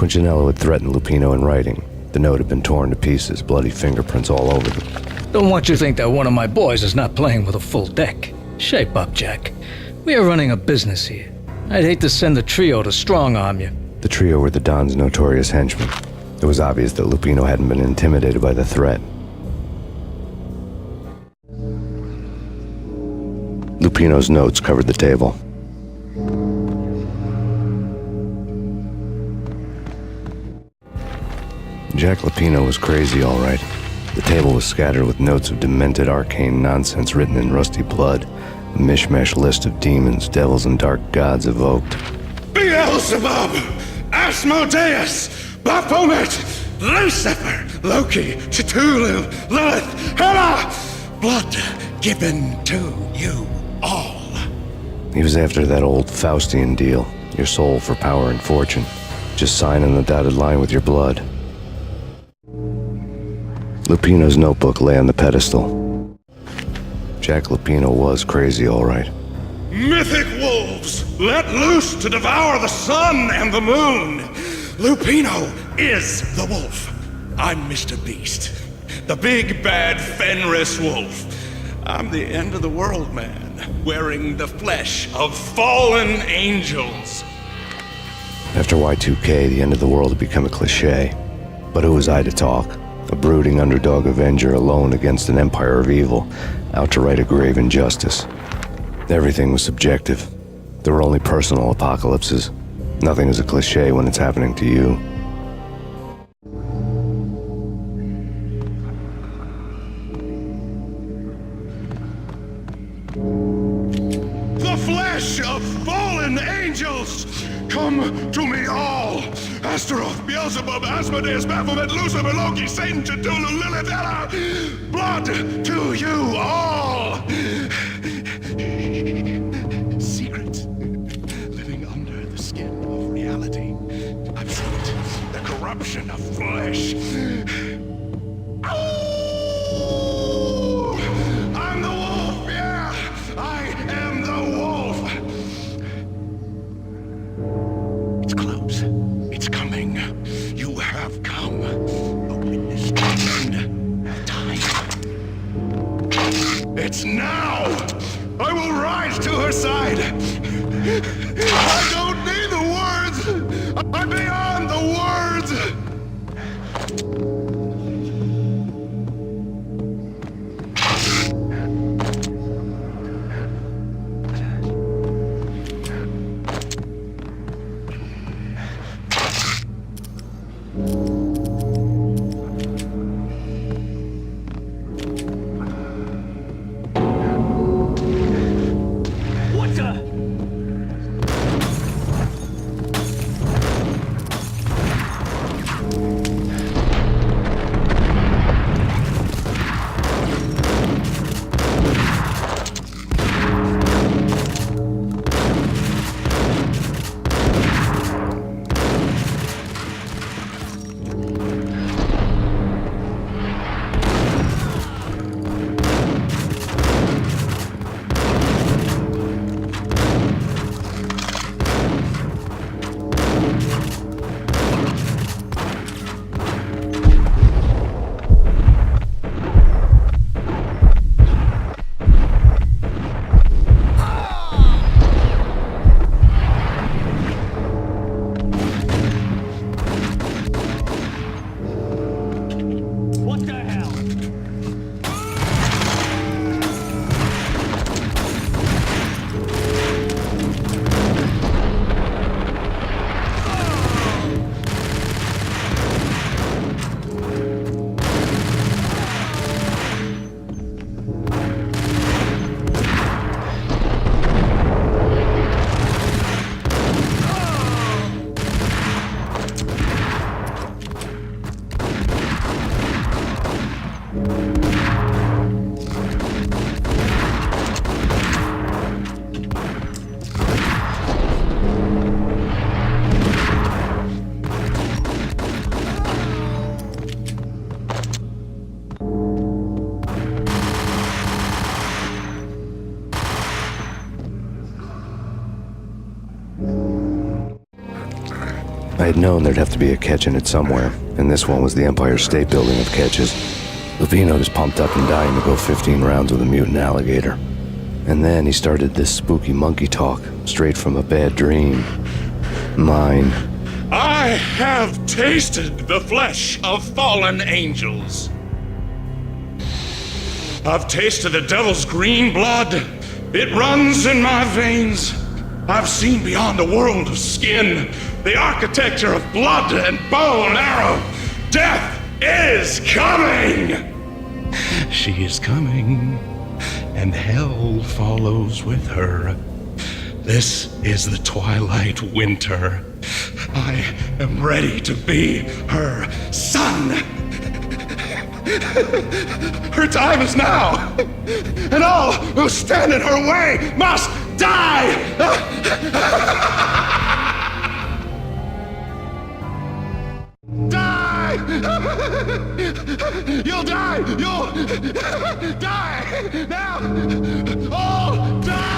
Punchinello had threatened Lupino in writing. The note had been torn to pieces, bloody fingerprints all over them. Don't want you to think that one of my boys is not playing with a full deck. Shape up, Jack. We are running a business here. I'd hate to send the trio to strong-arm you. The trio were the Don's notorious henchmen. It was obvious that Lupino hadn't been intimidated by the threat. Lupino's notes covered the table. Jack Lupino was crazy, all right. The table was scattered with notes of demented arcane nonsense written in rusty blood, a mishmash list of demons, devils, and dark gods evoked. Beelzebub, Asmodeus, Baphomet, Lucifer, Loki, Cthulhu, Lilith, Hela, blood given to you all. He was after that old Faustian deal, your soul for power and fortune. Just sign on the dotted line with your blood. Lupino's notebook lay on the pedestal. Jack Lupino was crazy, all right. Mythic wolves, let loose to devour the sun and the moon. Lupino is the wolf. I'm Mr. Beast, the big bad Fenris wolf. I'm the end of the world man, wearing the flesh of fallen angels. After Y2K, the end of the world had become a cliché. But who was I to talk? A brooding underdog avenger alone against an empire of evil, out to right a grave injustice. Everything was subjective. There were only personal apocalypses. Nothing is a cliché when it's happening to you. The flesh of fallen angels! Come to me all! Astaroth, Beelzebub, Asmodeus, Baphomet, Lucifer, Loki, Satan, Cthulhu, Lilith, Hela! Blood to you all! Secret, living under the skin of reality. I've seen it, the corruption of flesh. I'm the wolf, yeah! I am the wolf! It's close. It's coming. You have come. The witness coming. Time. It's now! I will rise to her side! I don't need the words! I'm beyond the words! I had known there'd have to be a catch in it somewhere, and this one was the Empire State Building of catches. Lupino was pumped up and dying to go 15 rounds with a mutant alligator. And then he started this spooky monkey talk, straight from a bad dream. Mine. I have tasted the flesh of fallen angels. I've tasted the devil's green blood. It runs in my veins. I've seen beyond a world of skin, the architecture of blood and bow and arrow. Death is coming! She is coming, and hell follows with her. This is the twilight winter. I am ready to be her son. Her time is now, and all who stand in her way must die! Die! You'll die! You'll die! Now! All die!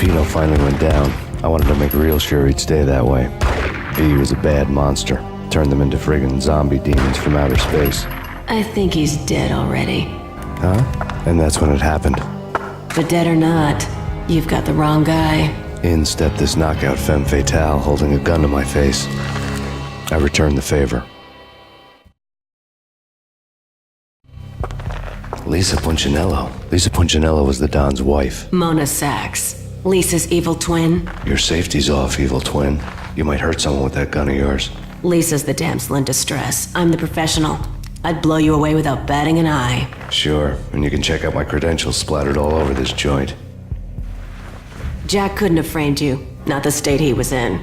Pino finally went down, I wanted to make real sure he'd stay that way. V was a bad monster. Turned them into friggin' zombie demons from outer space. I think he's dead already. Huh? And that's when it happened. But dead or not, you've got the wrong guy. In stepped this knockout femme fatale holding a gun to my face. I returned the favor. Lisa Punchinello. Lisa Punchinello was the Don's wife. Mona Sax. Lisa's evil twin. Your safety's off, evil twin. You might hurt someone with that gun of yours. Lisa's the damsel in distress. I'm the professional. I'd blow you away without batting an eye. Sure, and you can check out my credentials splattered all over this joint. Jack couldn't have framed you. Not the state he was in.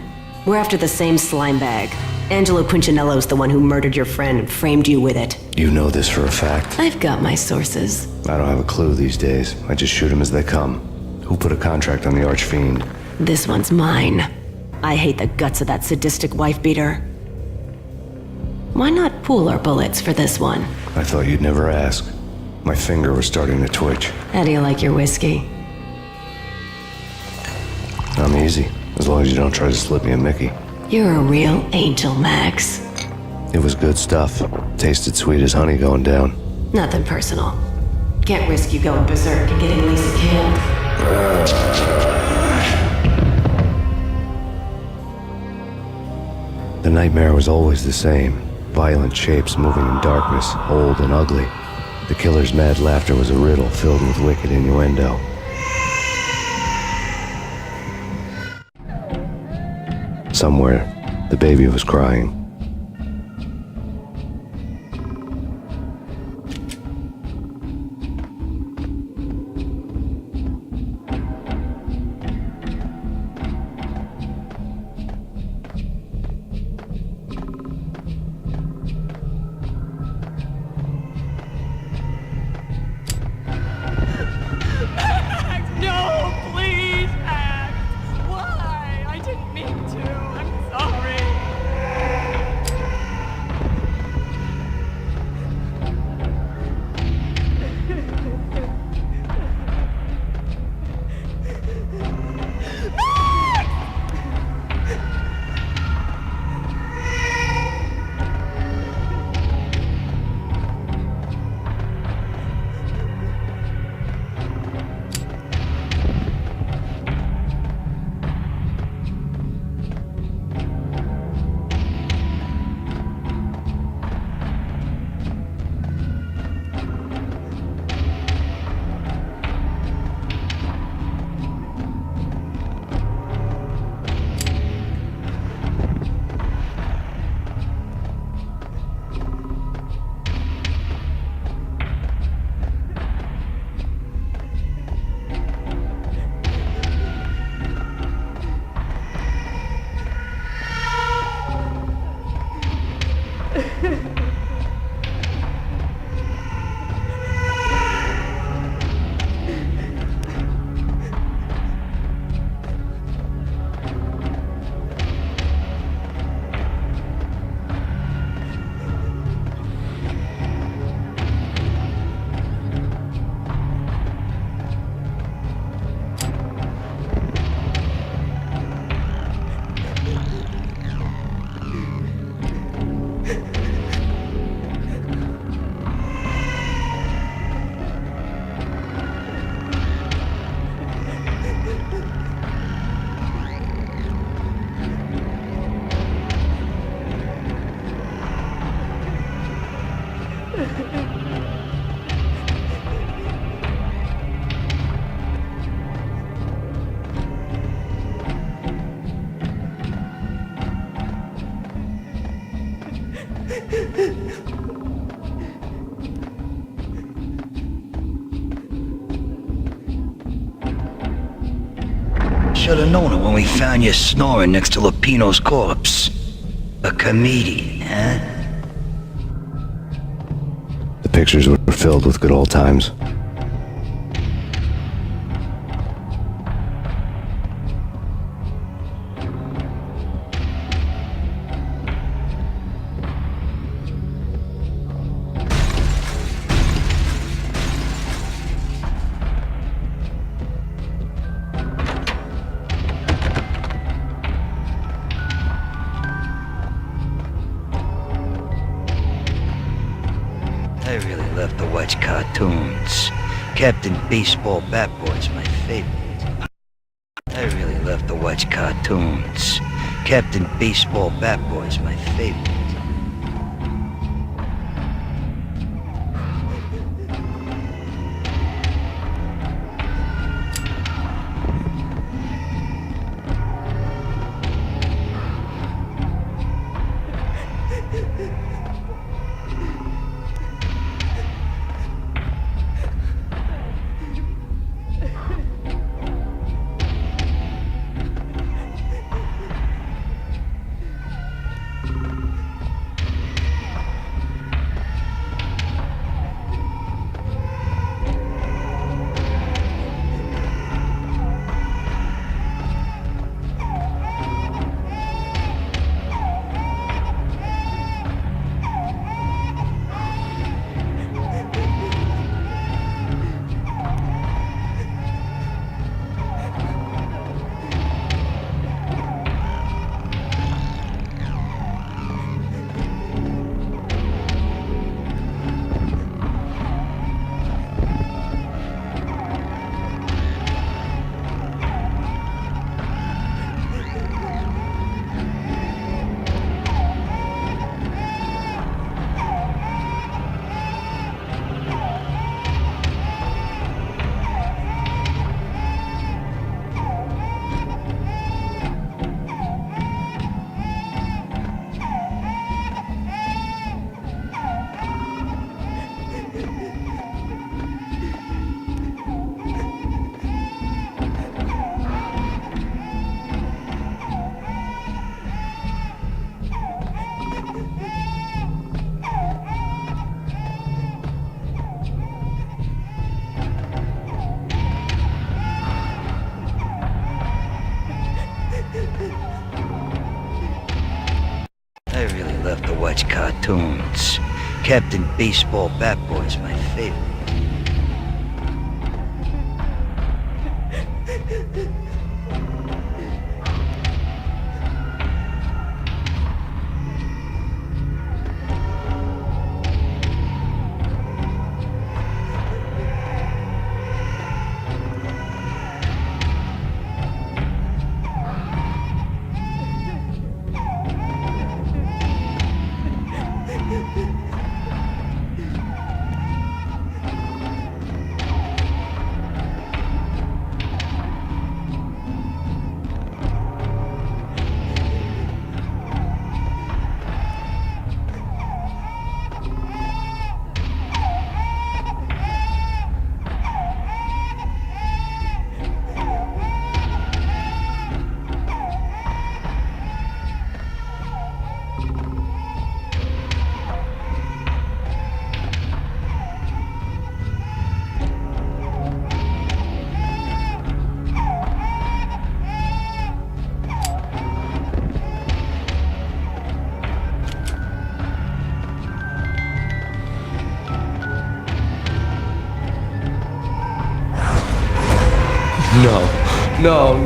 We're after the same slime bag. Angelo Punchinello's the one who murdered your friend and framed you with it. You know this for a fact. I've got my sources. I don't have a clue these days. I just shoot them as they come. Who put a contract on the Archfiend? This one's mine. I hate the guts of that sadistic wife-beater. Why not pool our bullets for this one? I thought you'd never ask. My finger was starting to twitch. How do you like your whiskey? I'm easy, as long as you don't try to slip me a Mickey. You're a real angel, Max. It was good stuff. Tasted sweet as honey going down. Nothing personal. Can't risk you going berserk and getting Lisa killed. The nightmare was always the same. Violent shapes moving in darkness, old and ugly. The killer's mad laughter was a riddle filled with wicked innuendo. Somewhere, the baby was crying. No, please, Max. Why? I didn't mean to. I'm sorry. Should've known it when we found you snoring next to Lupino's corpse. A comedian, huh? The pictures were filled with good old times. I really love to watch cartoons. Captain Baseball Bat Boy's my favorite. I really love to watch cartoons. Captain Baseball Bat Boy's my favorite. to watch cartoons. Captain Baseball Bat Boy's my favorite.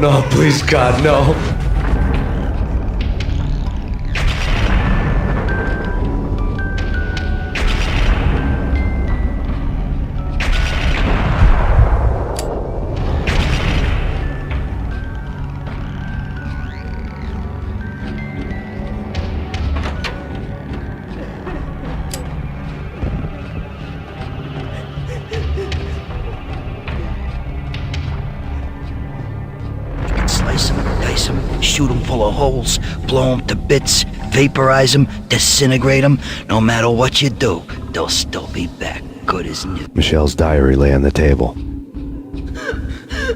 No, please, God, no. Dice them, shoot them full of holes, blow them to bits, vaporize them, disintegrate them. No matter what you do, they'll still be back, good as new. Michelle's diary lay on the table.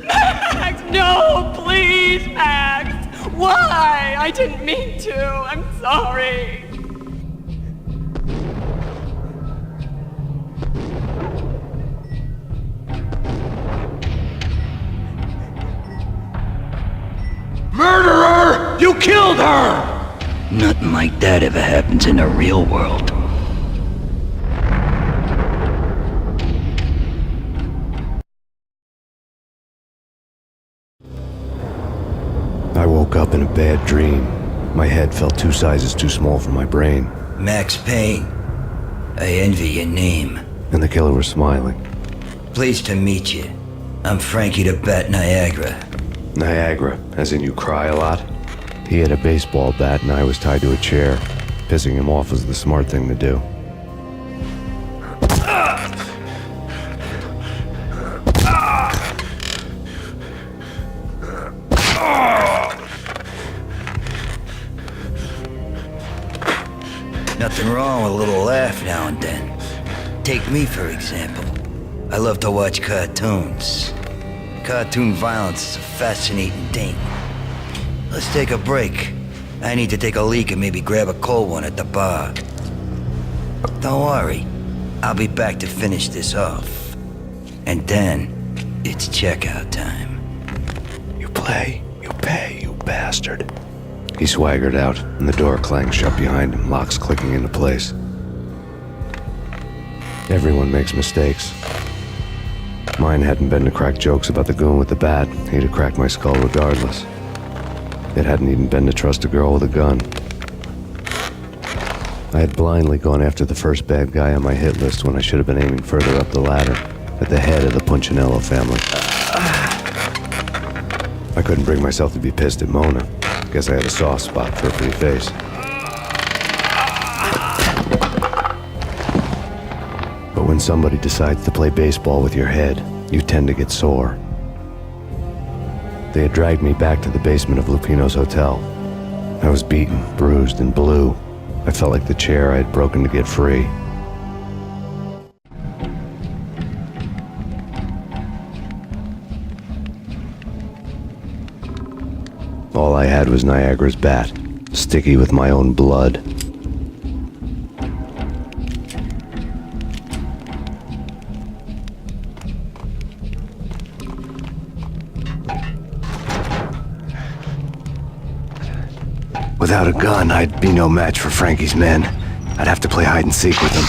Max, no, please, Max. Why? I didn't mean to. I'm sorry. Murderer! You killed her! Nothing like that ever happens in the real world. I woke up in a bad dream. My head felt 2 sizes too small for my brain. Max Payne. I envy your name. And the killer was smiling. Pleased to meet you. I'm Frankie the Bat Niagara. Niagara, as in you cry a lot? He had a baseball bat and I was tied to a chair. Pissing him off was the smart thing to do. Nothing wrong with a little laugh now and then. Take me, for example. I love to watch cartoons. Cartoon violence is a fascinating thing. Let's take a break. I need to take a leak and maybe grab a cold one at the bar. Don't worry. I'll be back to finish this off. And then, it's checkout time. You play, you pay, you bastard. He swaggered out, and the door clanged shut behind him, locks clicking into place. Everyone makes mistakes. Mine hadn't been to crack jokes about the goon with the bat. He'd have cracked my skull regardless. It hadn't even been to trust a girl with a gun. I had blindly gone after the first bad guy on my hit list when I should have been aiming further up the ladder, at the head of the Punchinello family. I couldn't bring myself to be pissed at Mona. Guess I had a soft spot for a pretty face. But when somebody decides to play baseball with your head, you tend to get sore. They had dragged me back to the basement of Lupino's hotel. I was beaten, bruised, and blue. I felt like the chair I had broken to get free. All I had was Niagara's bat, sticky with my own blood. Without a gun, I'd be no match for Frankie's men. I'd have to play hide and seek with him.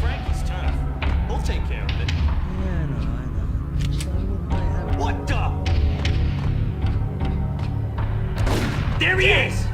Frankie's tough. We'll take care of it. Yeah, I know. Just let him have What the? There he is!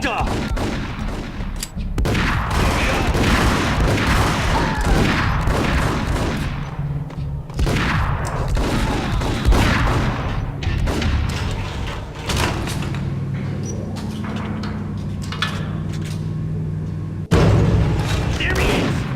motherfucker! There he is!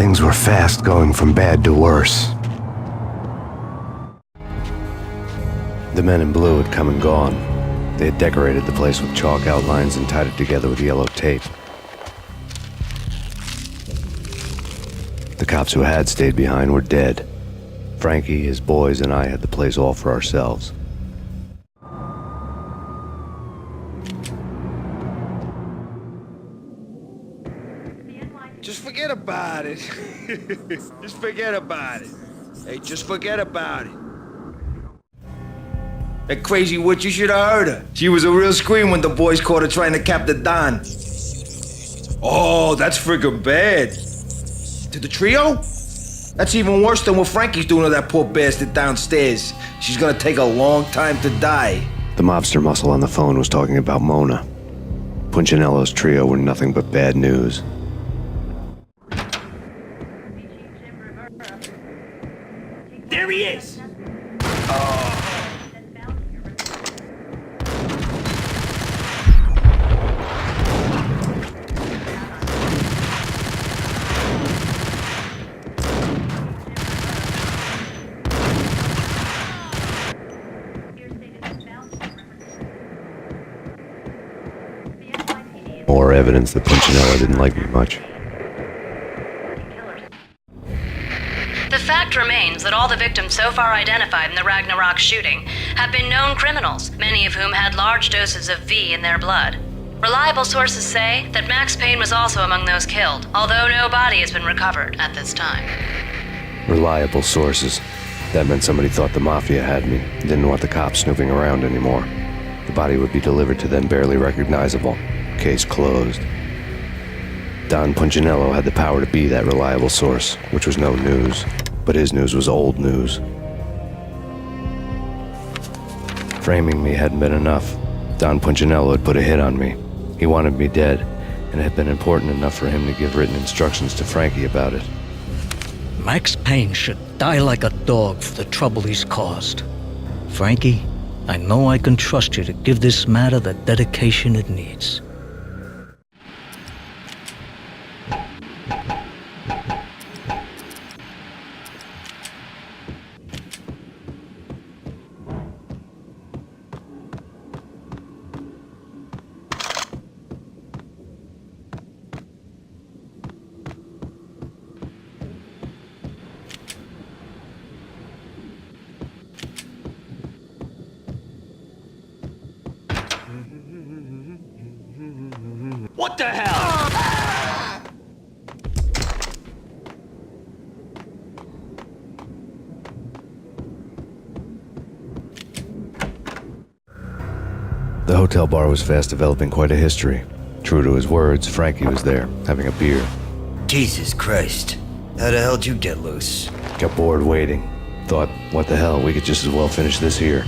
Things were fast going from bad to worse. The men in blue had come and gone. They had decorated the place with chalk outlines and tied it together with yellow tape. The cops who had stayed behind were dead. Frankie, his boys, and I had the place all for ourselves. Just forget about it. Just forget about it. Hey, just forget about it. That crazy witch, you should have heard her. She was a real scream when the boys caught her trying to cap the Don. Oh, that's friggin' bad. To the trio? That's even worse than what Frankie's doing to that poor bastard downstairs. She's gonna take a long time to die. The mobster muscle on the phone was talking about Mona. Punchinello's trio were nothing but bad news. There he is! More evidence that Punchinello didn't like me much. The fact remains that all the victims so far identified in the Ragnarok shooting have been known criminals, many of whom had large doses of V in their blood. Reliable sources say that Max Payne was also among those killed, although no body has been recovered at this time. Reliable sources. That meant somebody thought the Mafia had me, didn't want the cops snooping around anymore. The body would be delivered to them barely recognizable. Case closed. Don Punchinello had the power to be that reliable source, which was no news. But his news was old news. Framing me hadn't been enough. Don Punchinello had put a hit on me. He wanted me dead, and it had been important enough for him to give written instructions to Frankie about it. Max Payne should die like a dog for the trouble he's caused. Frankie, I know I can trust you to give this matter the dedication it needs. What the hell? The hotel bar was fast developing quite a history. True to his words, Frankie was there, having a beer. Jesus Christ. How the hell did you get loose? Got bored waiting. Thought, what the hell, we could just as well finish this here.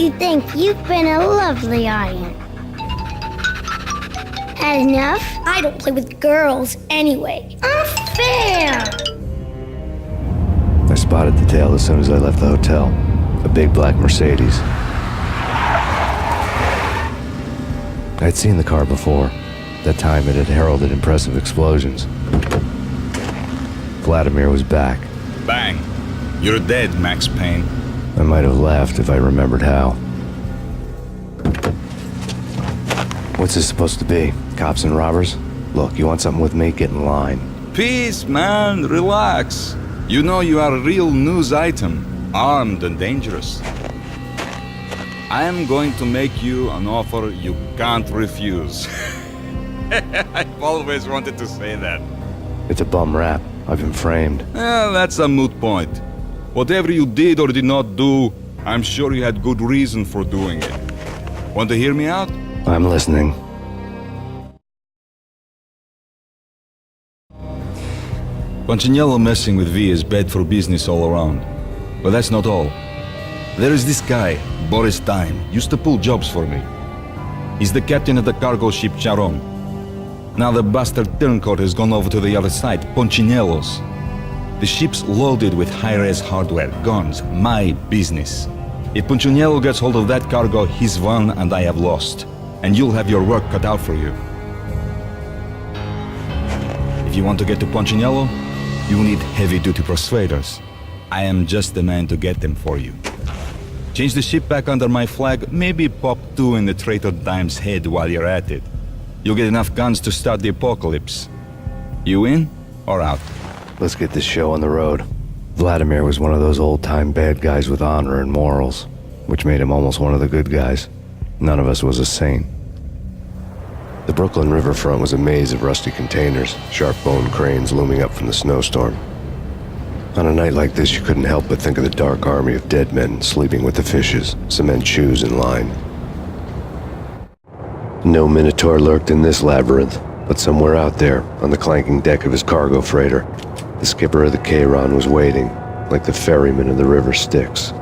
You think you've been a lovely audience. Had enough? I don't play with girls anyway. Unfair! I spotted the tail as soon as I left the hotel. A big black Mercedes. I'd seen the car before. That time it had heralded impressive explosions. Vladimir was back. Bang. You're dead, Max Payne. I might have laughed if I remembered how. What's this supposed to be? Cops and robbers? Look, you want something with me? Get in line. Peace, man. Relax. You know you are a real news item. Armed and dangerous. I am going to make you an offer you can't refuse. I've always wanted to say that. It's a bum rap. I've been framed. That's a moot point. Whatever you did or did not do, I'm sure you had good reason for doing it. Want to hear me out? I'm listening. Punchinello messing with V is bad for business all around. But that's not all. There is this guy, Boris Time, used to pull jobs for me. He's the captain of the cargo ship Charon. Now the bastard turncoat has gone over to the other side, Punchinello's. The ship's loaded with high-res hardware, guns, my business. If Punchinello gets hold of that cargo, he's won and I have lost. And you'll have your work cut out for you. If you want to get to Punchinello, you need heavy-duty persuaders. I am just the man to get them for you. Change the ship back under my flag, maybe pop 2 in the traitor Dime's head while you're at it. You'll get enough guns to start the apocalypse. You in or out? Let's get this show on the road. Vladimir was one of those old-time bad guys with honor and morals, which made him almost one of the good guys. None of us was a saint. The Brooklyn riverfront was a maze of rusty containers, sharp-boned cranes looming up from the snowstorm. On a night like this, you couldn't help but think of the dark army of dead men sleeping with the fishes, cement shoes in line. No Minotaur lurked in this labyrinth, but somewhere out there, on the clanking deck of his cargo freighter, the skipper of the Chiron was waiting, like the ferryman of the river Styx.